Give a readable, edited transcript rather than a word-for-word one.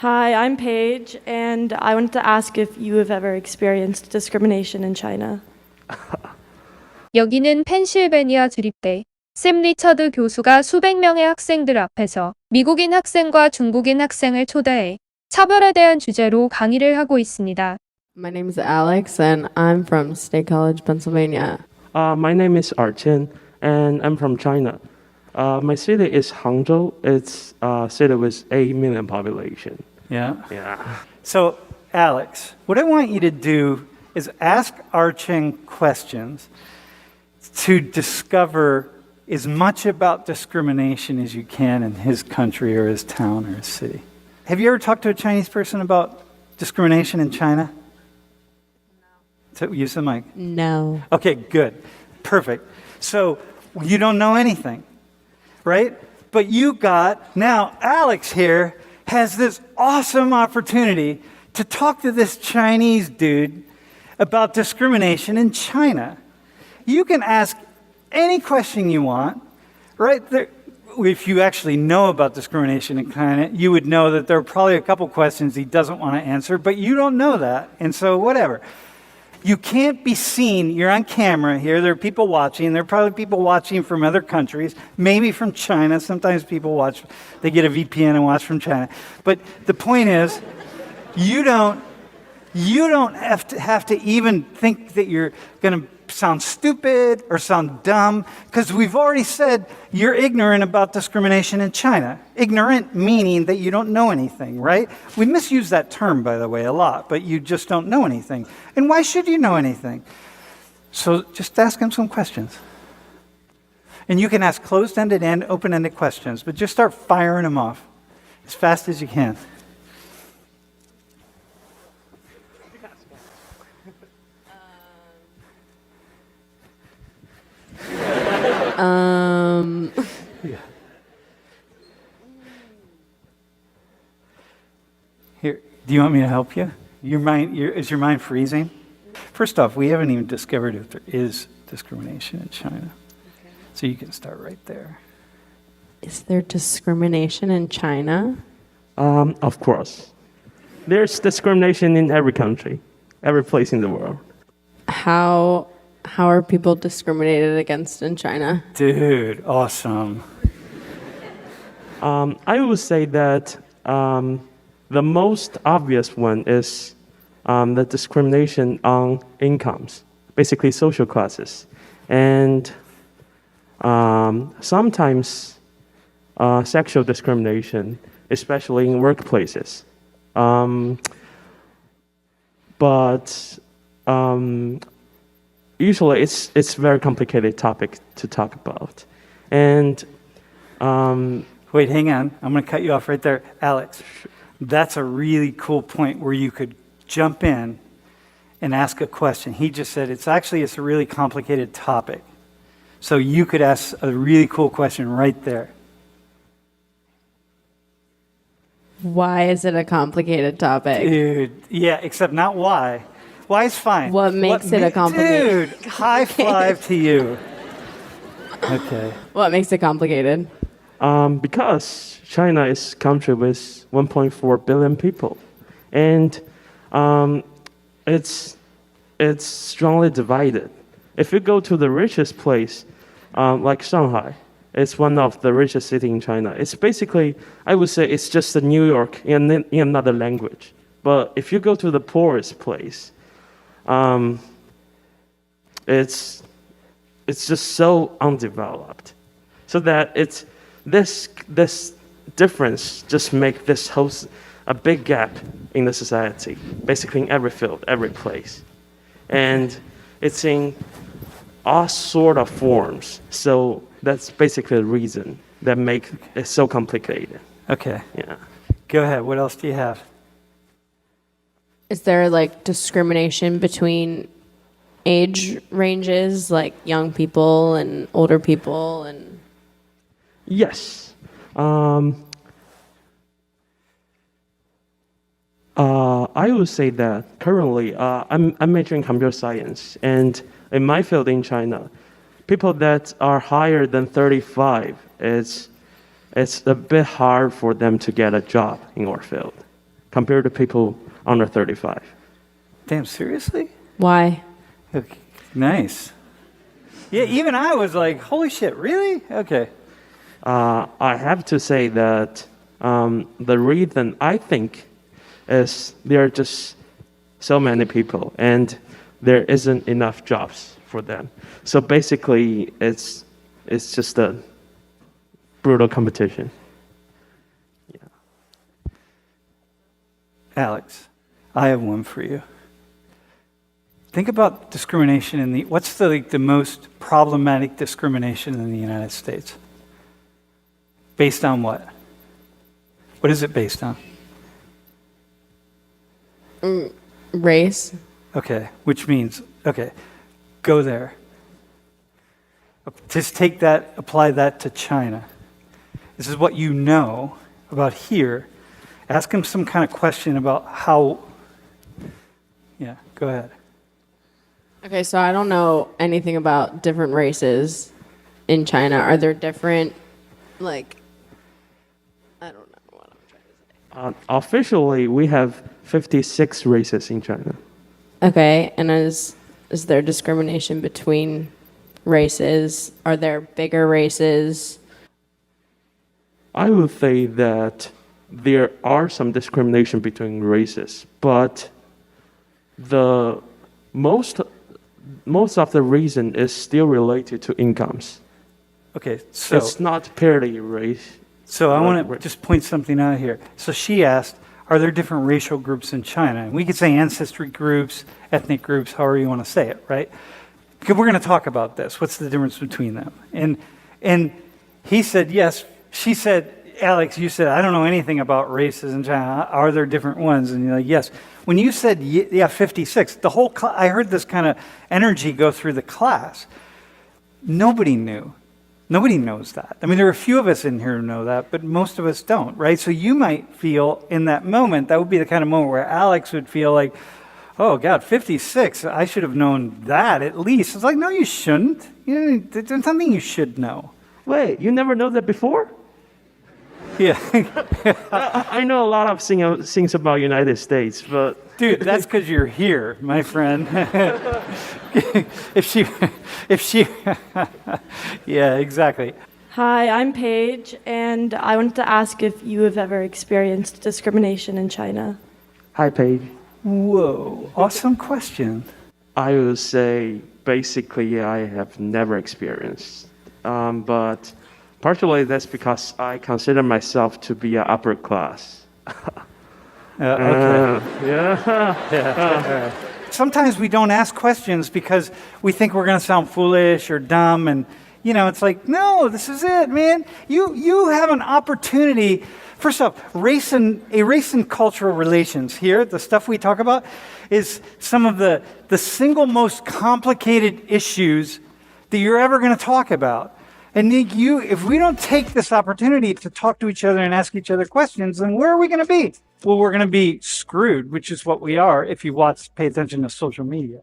Hi, I'm Paige, and I wanted to ask if you have ever experienced discrimination in China. 여기는 펜실베니아 주립대. 샘 리처드 교수가 수백 명의 학생들 앞에서 미국인 학생과 중국인 학생을 초대해 차별에 대한 주제로 강의를 하고 있습니다. My name is Alex, and I'm from State College, Pennsylvania. My name is Archen, and I'm from China. My city is Hangzhou. It's a city with 8 million population. Yeah. Yeah. So, Alex, what I want you to do is ask Arching questions to discover as much about discrimination as you can in his country or his town or his city. Have you ever talked to a Chinese person about discrimination in China? So use the mic. No. Okay, good. Perfect. So you don't know anything, right? But now Alex here has this awesome opportunity to talk to this Chinese dude about discrimination in China. You can ask any question you want, right? If you actually know about discrimination in China, you would know that there are probably a couple questions he doesn't want to answer, but you don't know that, and so whatever. You can't be seen. You're on camera here. There are people watching. There are probably people watching from other countries, maybe from China. Sometimes people watch, they get a VPN and watch from China. But the point is, you don't have to even think that you're going to sound stupid or sound dumb, because we've already said you're ignorant about discrimination in China. Ignorant meaning that you don't know anything, right? We misuse that term, by the way, a lot, but you just don't know anything. And why should you know anything? So just ask him some questions. And you can ask closed-ended and open-ended questions, but just start firing them off as fast as you can. Here, do you want me to help you? Is your mind freezing? First off, we haven't even discovered if there is discrimination in China. Okay. So you can start right there. Is there discrimination in China? Of course. There's discrimination in every country, every place in the world. How are people discriminated against in China? Dude, awesome. I would say that the most obvious one is the discrimination on incomes, basically social classes. And sometimes sexual discrimination, especially in workplaces. But usually it's a very complicated topic to talk about. And wait, hang on. I'm going to cut you off right there. Alex, that's a really cool point where you could jump in and ask a question. He just said it's a really complicated topic. So you could ask a really cool question right there. Why is it a complicated topic? Dude, yeah, except not why. Why is fine. What makes it a complicated? Dude, high five to you. Okay. What makes it complicated? Because China is a country with 1.4 billion people, and it's strongly divided. If you go to the richest place, like Shanghai, it's one of the richest cities in China. It's basically, I would say, it's just a New York in another language. But if you go to the poorest place, it's just so undeveloped, so that it's this difference just make this whole a big gap in the society, basically in every field, every place, and it's in all sort of forms. So that's basically the reason that make it so complicated. Okay. Yeah. Go ahead. What else do you have? Is there like discrimination between age ranges, like young people and older people? And Yes. I would say that currently I'm majoring in computer science, and in my field in China, people that are higher than 35, it's a bit hard for them to get a job in our field. compared to people under 35. Damn, seriously? Why? Okay, nice. Yeah, even I was like, holy shit, really? Okay. I have to say that the reason I think is there are just so many people and there isn't enough jobs for them. So basically, it's just a brutal competition. Alex, I have one for you. Think about discrimination what's the most problematic discrimination in the United States? Based on what? What is it based on? Race. Okay, which means, okay, go there. Just take that, apply that to China. This is what you know about here. Ask him some kind of question about how, yeah, go ahead. Okay, so I don't know anything about different races in China. Are there different, like, I don't know what I'm trying to say. Officially, we have 56 races in China. Okay, and is there discrimination between races? Are there bigger races? I would say that there are some discrimination between races, but the most of the reason is still related to incomes. Okay, so It's not purely race. So I want to Right. just point something out here. So she asked, are there different racial groups in China? And we could say ancestry groups, ethnic groups, however you want to say it, right? Because we're going to talk about this. What's the difference between them? And he said yes. She said, Alex, you said, I don't know anything about races in China. Are there different ones? And you're like, yes. When you said, yeah, 56, the whole I heard this kind of energy go through the class. Nobody knew. Nobody knows that. I mean, there are a few of us in here who know that, but most of us don't, right? So you might feel in that moment, that would be the kind of moment where Alex would feel like, oh, God, 56, I should have known that at least. It's like, no, you shouldn't. There's something you should know. Wait, you never know that before? Yeah. I know a lot of things about United States, but Dude, that's because you're here, my friend. if she, yeah, exactly. Hi, I'm Paige, and I wanted to ask if you have ever experienced discrimination in China. hi, Paige. Whoa, awesome question. I would say basically I have never experienced, but partially that's because I consider myself to be an upper class. Okay. Yeah. Sometimes we don't ask questions because we think we're going to sound foolish or dumb, and it's like, no, this is it, man. You have an opportunity. First off, race and cultural relations here, the stuff we talk about, is some of the single most complicated issues that you're ever going to talk about. And if we don't take this opportunity to talk to each other and ask each other questions, then where are we going to be? Well, we're going to be screwed, which is what we are if you pay attention to social media.